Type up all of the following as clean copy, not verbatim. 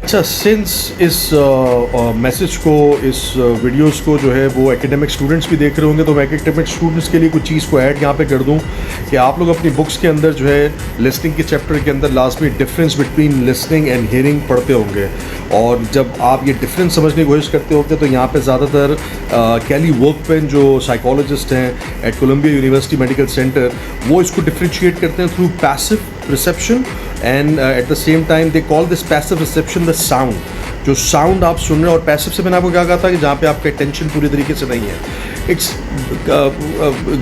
अच्छा, सिंस इस मैसेज को, इस वीडियोस को जो है वो एकेडमिक स्टूडेंट्स भी देख रहे होंगे, तो मैं एकेडमिक स्टूडेंट्स के लिए कुछ चीज़ को ऐड यहाँ पे कर दूँ कि आप लोग अपनी बुक्स के अंदर जो है लिसनिंग के चैप्टर के अंदर लाजमी difference between listening and hearing पढ़ते होंगे। और जब आप ये डिफरेंस समझने की कोशिश करते होंगे तो यहाँ पे ज़्यादातर कैली वर्कपेन जो साइकोलॉजिस्ट हैं at Columbia University medical centre, वो इसको डिफ्रेंशिएट करते हैं through passive reception and at the same time they call this passive reception the sound. जो साउंड आप सुन रहे हैं, और पैसिव से मैंने आपको क्या कहा था कि जहाँ पे आपका अटेंशन पूरी तरीके से नहीं है, इट्स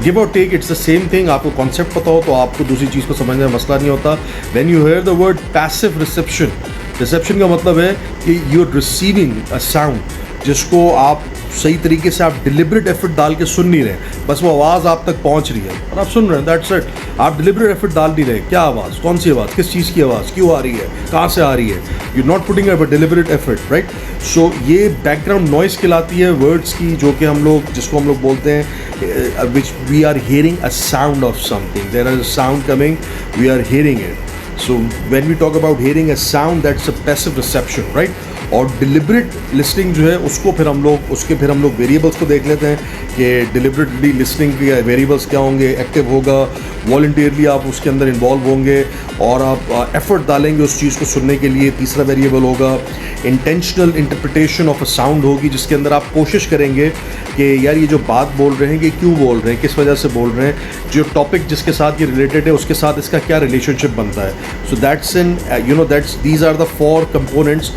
गिव और take, it's the same thing. आपको कॉन्सेप्ट पता हो तो आपको दूसरी चीज़ को समझने में मसला नहीं होता। When you hear the word passive reception, reception का मतलब है कि you are receiving a sound जिसको आप सही तरीके से आप डिलिबरेट एफर्ट डाल के सुन नहीं रहे, बस वो आवाज़ आप तक पहुंच रही है और आप सुन रहे हैं, दैट्स इट। आप डिलिबरेट एफर्ट डाल नहीं रहे, क्या आवाज़, कौन सी आवाज़, किस चीज़ की आवाज़, क्यों आ रही है, कहाँ से आ रही है, you not putting a deliberate effort, right. So ये बैकग्राउंड नॉइस कहलाती है वर्ड्स की, जो कि हम लोग, जिसको हम लोग बोलते हैं which we are hearing a sound of something, there is a sound coming, we are hearing it. So when we talk about hearing a sound, that's a passive reception, right? और डिलिबरेट लिसनिंग जो है उसको फिर हम लोग variables को देख लेते हैं कि डिलिबरेटली लिसनिंग के वेरिएबल्स क्या होंगे। एक्टिव होगा, वॉलंटियरली आप उसके अंदर इन्वॉल्व होंगे और आप एफर्ट डालेंगे उस चीज़ को सुनने के लिए। तीसरा वेरिएबल होगा intentional interpretation of a sound होगी, जिसके अंदर आप कोशिश करेंगे कि यार ये जो बात बोल रहे हैं ये क्यों बोल रहे हैं, किस वजह से बोल रहे हैं, जो टॉपिक जिसके साथ ये रिलेटेड है उसके साथ इसका क्या रिलेशनशिप बनता है। So that's in that's these are the 4 components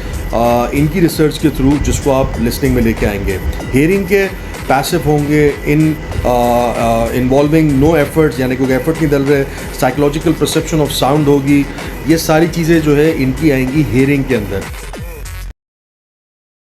इनकी रिसर्च के थ्रू जिसको आप लिसनिंग में लेके आएंगे। हियरिंग के पैसिव होंगे, इन्वॉल्विंग नो एफर्ट्स, यानी कोई एफर्ट नहीं डल रहे। साइकोलॉजिकल परसेप्शन ऑफ साउंड होगी। ये सारी चीज़ें जो है इनकी आएंगी हियरिंग के अंदर।